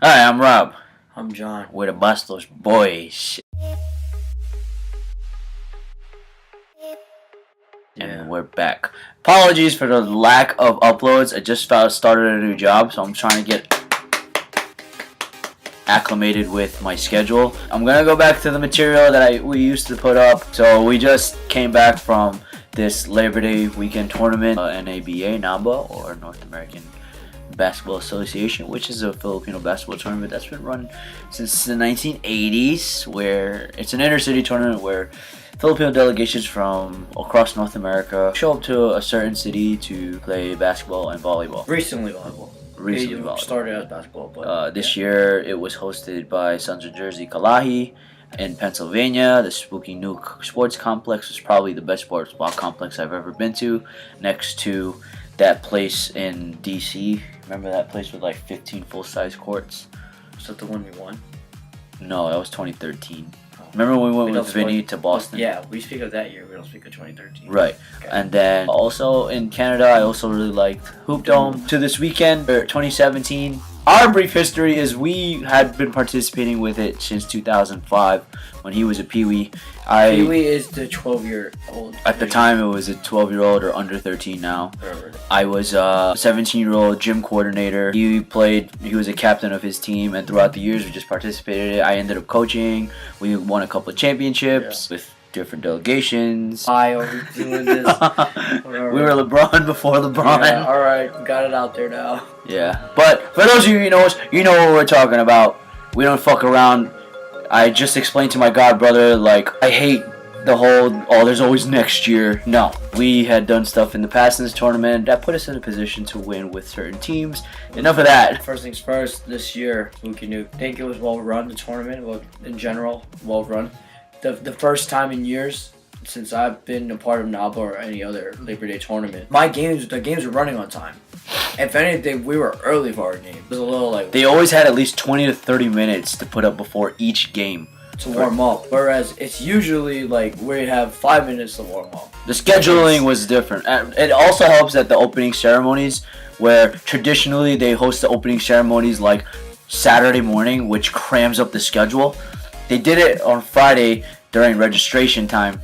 Hi, I'm Rob. I'm John. We're the Bustos Boys. And we're back. Apologies for the lack of uploads. I just started a new job, so I'm trying to get acclimated with my schedule. I'm gonna go back to the material that we used to put up. So we just came back from this Labor Day weekend tournament, NABA, or North American Basketball Association, which is a Filipino basketball tournament that's been run since the 1980s, where it's an intercity tournament where Filipino delegations from across North America show up to a certain city to play basketball and volleyball. Recently volleyball. Started as basketball, but this year it was hosted by Sons of Jersey Kalahi in Pennsylvania. The Spooky Nook Sports Complex was probably the best sports ball complex I've ever been to, next to that place in DC. Remember that place with like 15 full-size courts? Was that the one we won? No, that was 2013. Remember when we went with Vinny to Boston? Yeah, we speak of that year. We don't speak of 2013. Right. Okay. And then also in Canada, I also really liked Hoop Dome. To this weekend, 2017. Our brief history is we had been participating with it since 2005 when he was a Pee-wee. Pee-wee is the 12-year-old. At the time, it was a 12-year-old or under 13 now. I was a 17-year-old gym coordinator. He was a captain of his team, and throughout the years, we just participated in it. I ended up coaching. We won a couple of championships with different delegations. Why are we doing this? We were LeBron before LeBron. Yeah, alright, we got it out there now. Yeah, but for those of you who know us, you know what we're talking about. We don't fuck around. I just explained to my god brother, like, I hate the whole, there's always next year. No, we had done stuff in the past in this tournament that put us in a position to win with certain teams. Enough of that. First things first, this year, Spooky Nook, I think it was well run, the tournament, in general, well run. The first time in years since I've been a part of NABA or any other Labor Day tournament, the games were running on time. If anything, we were early for our game. It was a little like... They always had at least 20 to 30 minutes to put up before each game. To warm up. Whereas it's usually like we have 5 minutes to warm up. The scheduling was different. It also helps that the opening ceremonies, where traditionally they host the opening ceremonies like Saturday morning, which crams up the schedule. They did it on Friday during registration time,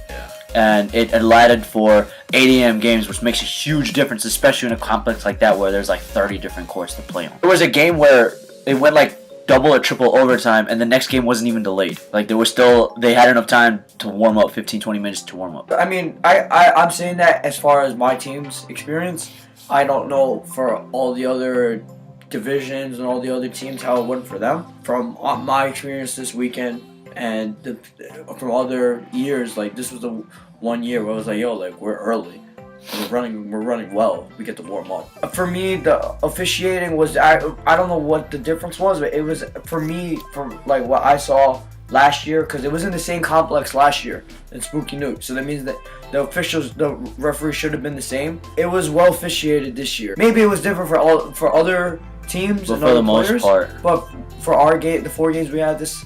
and it allotted for 8 a.m. games, which makes a huge difference, especially in a complex like that where there's like 30 different courts to play on. There was a game where it went like double or triple overtime, and the next game wasn't even delayed. Like they had enough time to warm up, 15-20 minutes to warm up. I mean, I'm saying that as far as my team's experience. I don't know for all the other divisions and all the other teams how it went for them. From my experience this weekend, and from other years, like this was the one year where I was like, yo, like we're early, we're running well, we get to warm up. For me, the officiating was, I don't know what the difference was, but it was for me, from like what I saw last year, because it was in the same complex last year in Spooky Nook, so that means that the referee should have been the same. It was well officiated this year. Maybe it was different for other teams, but for the most part. But for our game, the 4 games we had this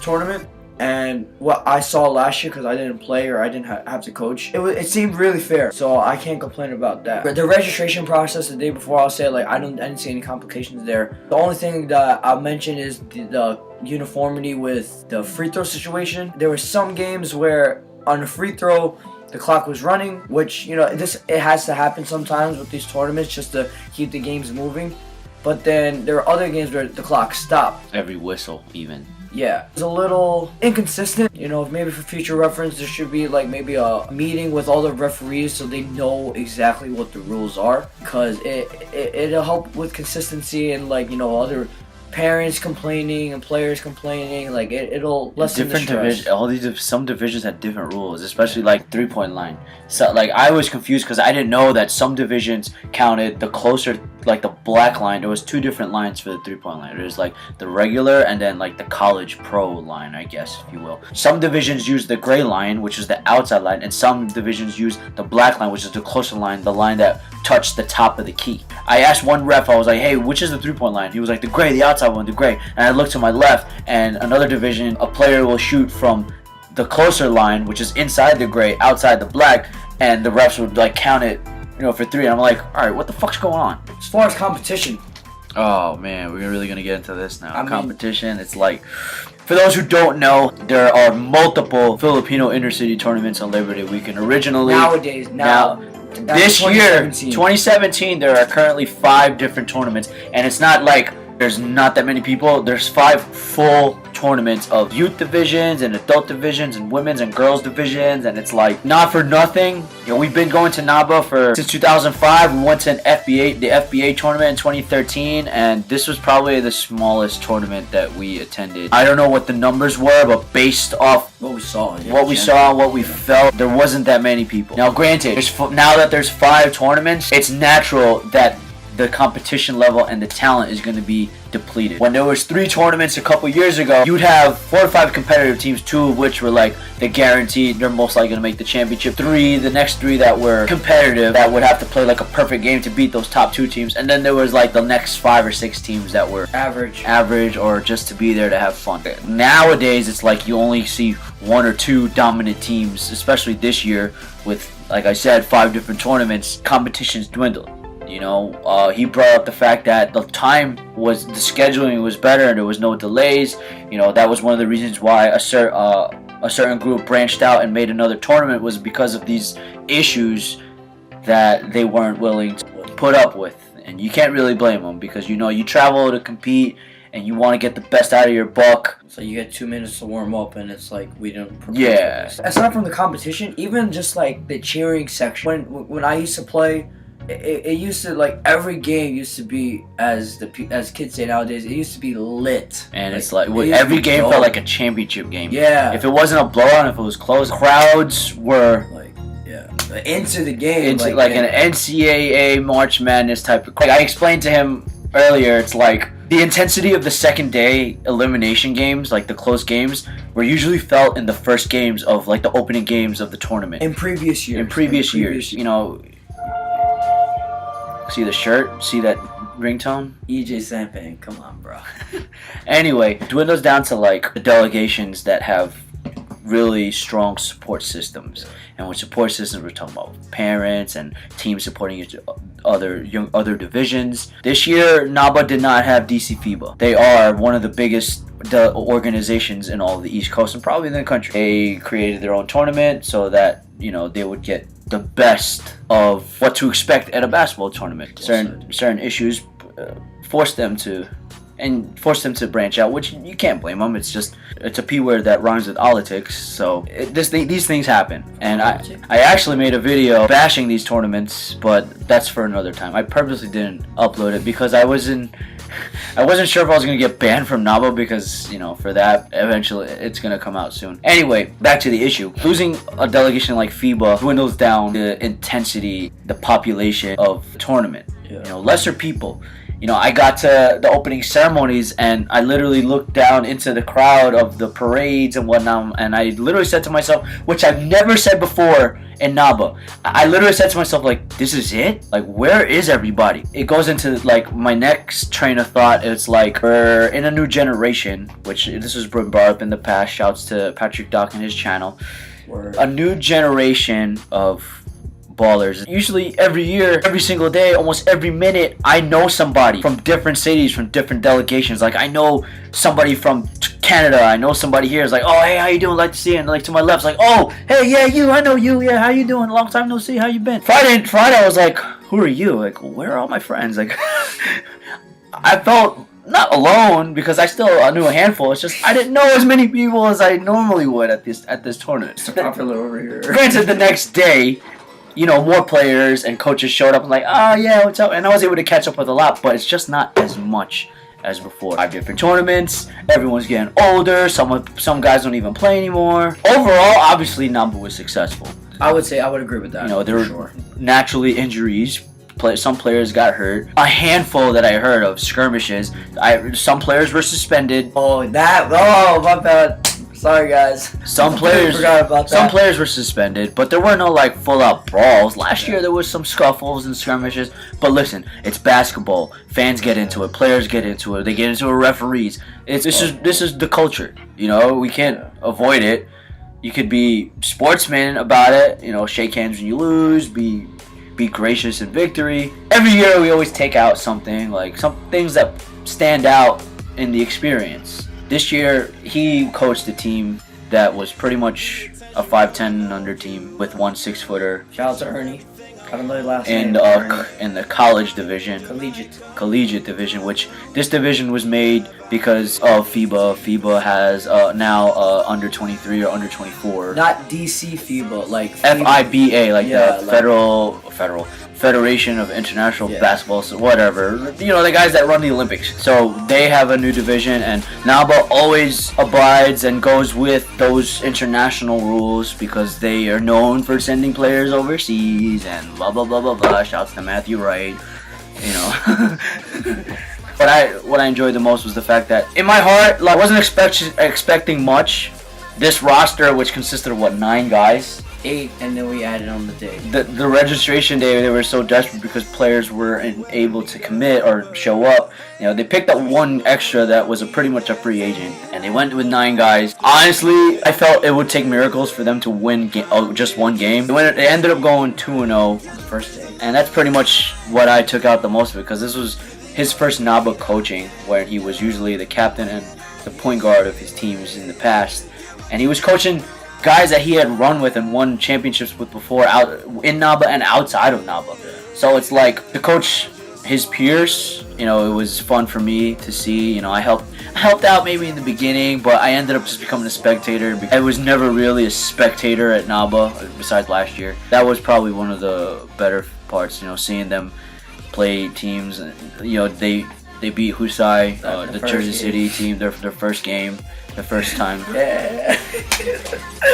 tournament, and what I saw last year, because I didn't play or I didn't have to coach, it seemed really fair, so I can't complain about that. But the registration process the day before, I'll say, like, I didn't see any complications there. The only thing that I'll mention is the uniformity with the free throw situation. There were some games where on the free throw the clock was running, which, you know, it has to happen sometimes with these tournaments just to keep the games moving. But then there are other games where the clock stopped. Every whistle, even. Yeah, it's a little inconsistent. You know, maybe for future reference, there should be like maybe a meeting with all the referees so they know exactly what the rules are, because it'll help with consistency and, like, you know, other parents complaining and players complaining, like it'll lessen the stress. Some divisions had different rules, especially like 3-point line. So like I was confused because I didn't know that some divisions counted the closer, like the black line. There was 2 different lines for the 3-point line. There's like the regular and then like the college pro line, I guess, if you will. Some divisions use the gray line, which is the outside line, and some divisions use the black line, which is the closer line, the line that touched the top of the key. I asked one ref, I was like, hey, which is the 3-point line? He was like, the gray, the outside one, the gray. And I looked to my left, and another division, a player will shoot from the closer line, which is inside the gray, outside the black, and the refs would like count it, you know, for 3. And I'm like, all right, what the fuck's going on? As far as competition, Oh man, we're really gonna get into this now. I mean- Competition. It's like, for those who don't know, there are multiple Filipino intercity tournaments on Labor Day weekend. Originally, Nowadays, this year, 2017, there are currently 5 different tournaments, and it's not like there's not that many people. There's 5 full tournaments of youth divisions and adult divisions and women's and girls divisions, and it's like not for nothing. You know, we've been going to NABA since 2005. We went to the FBA tournament in 2013, and this was probably the smallest tournament that we attended. I don't know what the numbers were, but based off what we saw, what we felt, there wasn't that many people. Now, granted, now that there's 5 tournaments, it's natural that the competition level and the talent is going to be depleted. When there was 3 tournaments a couple years ago, you'd have 4 or 5 competitive teams, 2 of which were like they guaranteed they're most likely going to make the championship. The next 3 that were competitive, that would have to play like a perfect game to beat those top 2 teams, and then there was like the next 5 or 6 teams that were average or just to be there to have fun. Nowadays, it's like you only see 1 or 2 dominant teams, especially this year with, like I said, 5 different tournaments. Competition's dwindled. You know, he brought up the fact that the scheduling was better and there was no delays. You know, that was one of the reasons why a certain group branched out and made another tournament, was because of these issues that they weren't willing to put up with. And you can't really blame them, because, you know, you travel to compete and you want to get the best out of your buck. So you get 2 minutes to warm up, and it's like we don't. Yeah. Aside from the competition, even just like the cheering section. When I used to play, it used to, like, every game used to be, as kids say nowadays, it used to be lit. And it's like every game felt like a championship game. Yeah. If it wasn't a blowout, if it was close, crowds were like, into the game. Into like an NCAA March Madness type of. Like I explained to him earlier, it's like the intensity of the second day elimination games, like the close games, were usually felt in the first games of like the opening games of the tournament. In previous years. You know. See the shirt? See that ringtone? EJ Sampan, come on, bro. Anyway, dwindles down to like the delegations that have really strong support systems. And with support systems, we're talking about parents and teams supporting other divisions. This year, NABA did not have DC FIBA. They are one of the biggest organizations in all of the East Coast and probably in the country. They created their own tournament so that, you know, they would get the best of what to expect at a basketball tournament. Certain issues forced them to branch out, which you can't blame them. It's a P word that rhymes with politics, so these things happen. And I actually made a video bashing these tournaments, but that's for another time. I purposely didn't upload it because I wasn't sure if I was going to get banned from NABA, because, you know, for that, eventually it's going to come out soon. Anyway, back to the issue. Losing a delegation like FIBA dwindles down the intensity, the population of the tournament. Yeah. You know, lesser people. You know, I got to the opening ceremonies and I literally looked down into the crowd of the parades and whatnot, and I literally said to myself, which I've never said before in NABA, I literally said to myself, like, this is it? Like, where is everybody? It goes into, like, my next train of thought. It's like, we're in a new generation, which this was brought up in the past. Shouts to Patrick Dock and his channel. A new generation of ballers. Usually every year, every single day, almost every minute, I know somebody from different cities, from different delegations. Like, I know somebody from Canada. I know somebody here is like, oh, hey, how you doing? Like to see you. And like to my left, it's like, oh, hey, yeah, you, I know you. Yeah, how you doing? Long time no see. How you been? Friday, I was like, who are you? Like, where are all my friends? Like, I felt not alone because I still knew a handful. It's just I didn't know as many people as I normally would at this tournament. It's popular over here. Granted, the next day, you know, more players and coaches showed up and like, oh yeah, what's up? And I was able to catch up with a lot, but it's just not as much as before. 5 different tournaments, everyone's getting older, some guys don't even play anymore. Overall, obviously, NABA was successful. I would agree with that. You know, there were naturally injuries. Some players got hurt. A handful that I heard of skirmishes. Some players were suspended. Oh, my bad. Sorry, guys. Some players forgot about that. Some players were suspended, but there were no like full-out brawls. Last year there was some scuffles and skirmishes. But listen, it's basketball. Fans get into it. Players get into it. They get into it. Referees. This is the culture. You know, we can't avoid it. You could be sportsman about it. You know, shake hands when you lose. Be be gracious in victory. Every year we always take out something, like some things that stand out in the experience. This year he coached a team that was pretty much a 5'10" and under team with one 6-footer. Shout out to Ernie. I don't know your last And name. in the college division, collegiate division, which this division was made because of FIBA. FIBA has now under 23 or under 24. Not DC FIBA, like FIBA, like yeah, the Federal Federation of International Basketball, so whatever. You know, the guys that run the Olympics. So they have a new division, and NABA always abides and goes with those international rules because they are known for sending players overseas and blah blah blah blah blah. Shouts to Matthew Wright. You know. What I enjoyed the most was the fact that in my heart, like, I wasn't expecting much. This roster, which consisted of 9 guys. 8, and then we added on the day. The registration day, they were so desperate because players weren't able to commit or show up. You know, they picked up one extra that was pretty much a free agent, and they went with 9 guys. Honestly, I felt it would take miracles for them to win just one game. They ended up going 2-0 the first day, and that's pretty much what I took out the most of it, because this was his first NABA coaching, where he was usually the captain and the point guard of his teams in the past, and he was coaching guys that he had run with and won championships with before, out in NABA and outside of NABA. So it's like to coach his peers. You know, it was fun for me to see. You know, I helped out maybe in the beginning, but I ended up just becoming a spectator. I was never really a spectator at NABA besides last year. That was probably one of the better parts. You know, seeing them play teams. You know, they beat Husai, the Jersey City team, their first game. The first time. Yeah.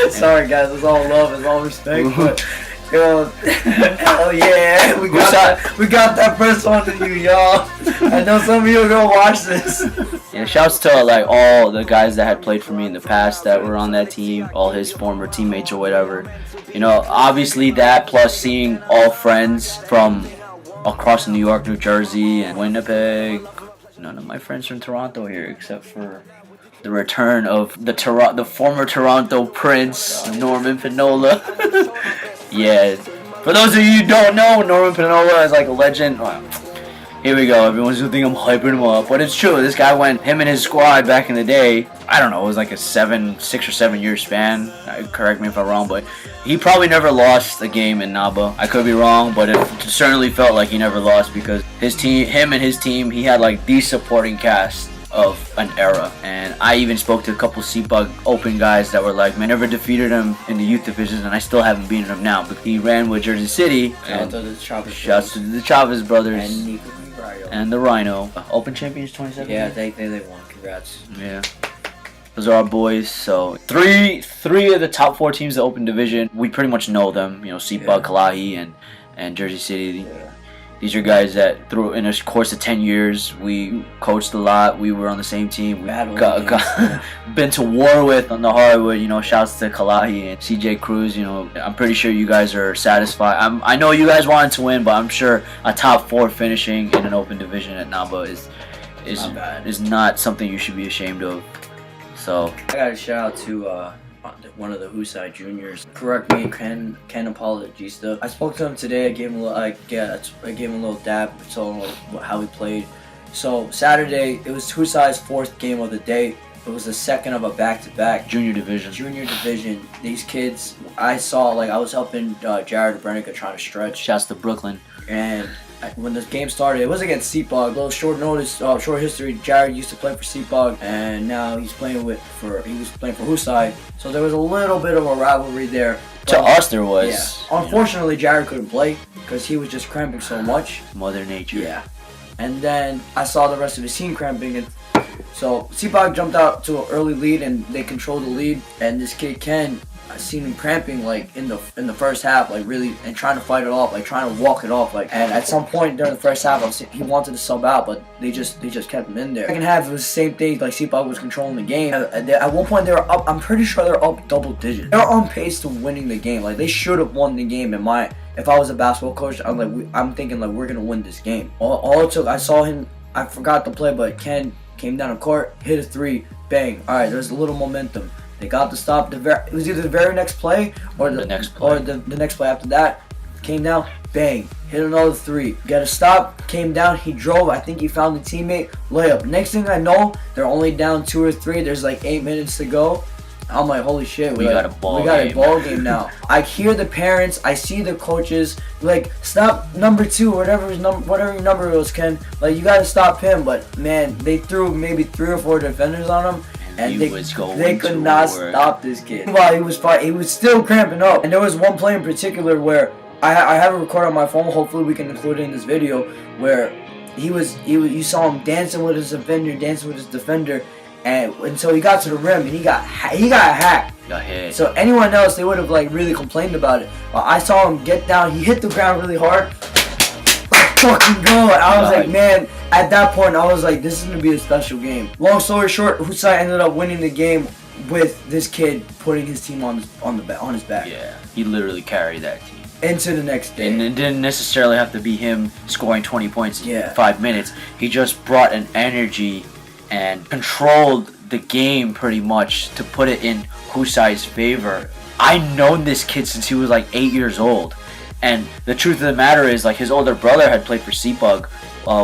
Sorry guys, it's all love, it's all respect. But yo, hell yeah, we got that first one to you, y'all. I know some of you are gonna watch this. Yeah, shouts to like all the guys that had played for me in the past that were on that team, all his former teammates or whatever. You know, obviously that plus seeing all friends from across New York, New Jersey, and Winnipeg. None of my friends from Toronto here except for the return of the former Toronto Prince, Norman Pinola. Yeah, for those of you who don't know, Norman Pinola is like a legend. Here we go. Everyone's gonna think I'm hyping him up, but it's true. This guy him and his squad back in the day. I don't know. It was like a 6 or 7 year span. Correct me if I'm wrong, but he probably never lost a game in NABA. I could be wrong, but it certainly felt like he never lost because him and his team, he had like the supporting cast of an era. And I even spoke to a couple CPUG open guys that were like, man, never defeated him in the youth divisions, and I still haven't beaten him now. But he ran with Jersey City. Shouts to the Chavez brothers and the Rhino. Open champions 2017. Yeah, they won. Congrats. Yeah. Those are our boys. So three of the top 4 teams in the open division, we pretty much know them. You know, CPUG, Kalahi, and Jersey City. Yeah. These are guys that in a course of 10 years, we coached a lot. We were on the same team. We been to war with on the hardwood. You know, shouts to Kalahi and CJ Cruz. You know, I'm pretty sure you guys are satisfied. I know you guys wanted to win, but I'm sure a top 4 finishing in an open division at NABA is not something you should be ashamed of. So I got a shout out to one of the Husai juniors. Correct me, Ken Apologista. I spoke to him today. I gave him a little dap, told him how he played. So Saturday, it was Husai's 4th game of the day. It was the second of a back-to-back. Junior division. These kids, I saw, like, I was helping Jared Brenica trying to stretch. Shouts to Brooklyn. And when this game started, it was against CPUG. A little short notice, short history. Jared used to play for CPUG, and now he was playing for Husai. So there was a little bit of a rivalry there. To us, there was. Yeah. Unfortunately, Jared couldn't play because he was just cramping so much. Mother Nature. Yeah. And then I saw the rest of his team cramping, and so CPUG jumped out to an early lead, and they controlled the lead. And this kid Ken, I seen him cramping like in the first half, like really, and trying to fight it off, like trying to walk it off, like. And at some point during the first half, he wanted to sub out, but they just kept him in there. Second half, it was the same thing. Like CPUG was controlling the game. At one point, they were up. I'm pretty sure they're up double digits. They're on pace to winning the game. Like they should have won the game. If I was a basketball coach, I'm thinking like we're gonna win this game. All it took, I saw him. I forgot the play, but Ken came down the court, hit a 3, bang. All right, there's a little momentum. They got the stop. It was either the very next play or the next play. Or the next play after that. Came down, bang, hit another 3. Got a stop, came down, he drove. I think he found a teammate, layup. Next thing I know, they're only down 2 or 3. There's like 8 minutes to go. I'm like, holy shit, we got a ball game now. I hear the parents, I see the coaches, like, stop number 2, whatever your number was, Ken. Like, you gotta stop him. But man, they threw maybe 3 or 4 defenders on him, and they could not stop this kid. While he was still cramping up. And there was one play in particular where I have it recorded on my phone. Hopefully we can include it in this video, where you saw him dancing with his defender. And until he got to the rim, and he got hacked. Got hit. So anyone else, they would have like really complained about it. But I saw him get down. He hit the ground really hard. Let's fucking go! And I was like, man. At that point, I was like, this is gonna be a special game. Long story short, Husai ended up winning the game with this kid putting his team on his back. Yeah, he literally carried that team into the next day. And it didn't necessarily have to be him scoring 20 points in 5 minutes. He just brought an energy and controlled the game pretty much to put it in Husai's favor. I've known this kid since he was like 8 years old, and the truth of the matter is, like, his older brother had played for Seapug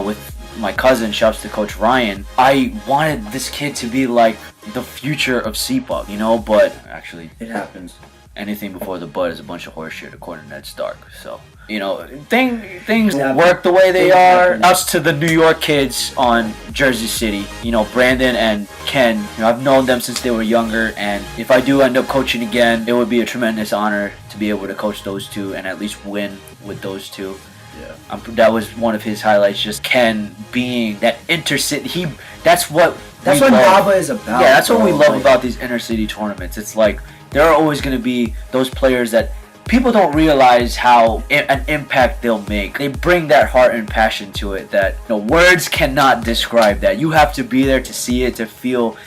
with my cousin. Shouts to Coach Ryan. I wanted this kid to be like the future of Seapug, you know, but actually it happens. Anything before the bud is a bunch of horseshit, according to Ned Stark. So, you know, things work the way they are. Shouts to the New York kids on Jersey City. You know, Brandon and Ken. You know, I've known them since they were younger, and if I do end up coaching again, it would be a tremendous honor to be able to coach those two and at least win with those two. Yeah. That was one of his highlights. Just Ken being that intercity. That's what NABA is about. Yeah, that's what we love about these intercity tournaments. It's like, there are always going to be those players that people don't realize how an impact they'll make. They bring that heart and passion to it that, you know, words cannot describe that. You have to be there to see it, to feel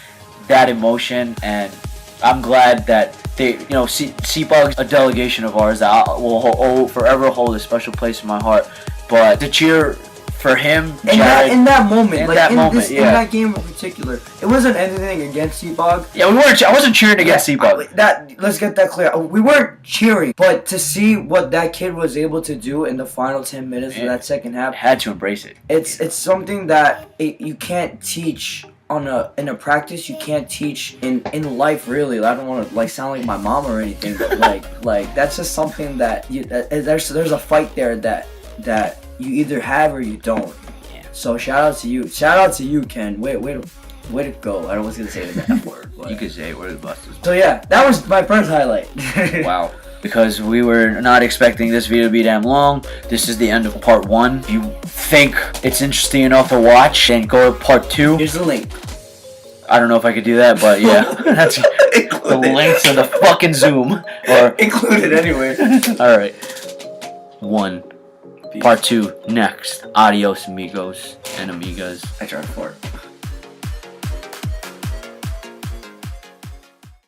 that emotion. And I'm glad that they, you know, Seapug's a delegation of ours that will forever hold a special place in my heart. But to cheer for him, in that moment, in that game in particular, it wasn't anything against Seapug. Yeah, I wasn't cheering against Seapug. Let's get that clear. We weren't cheering, but to see what that kid was able to do in the final 10 minutes of that second half, had to embrace it. It's something that you can't teach in a practice. You can't teach in life, really. I don't want to like sound like my mom or anything, but like that's just something that there's a fight there that you either have or you don't. Yeah. So shout out to you, Ken. Way to go. I was gonna say the F word. But. You could say it. We're the busters. So yeah, that was my first highlight. Wow. Because we were not expecting this video to be damn long. This is the end of part 1. If you think it's interesting enough to watch, then go to part 2. Here's the link. I don't know if I could do that, but yeah, that's the links to the fucking Zoom or included anyway. All right. 1. Part 2 next. Adios, amigos and amigas. I tried for it.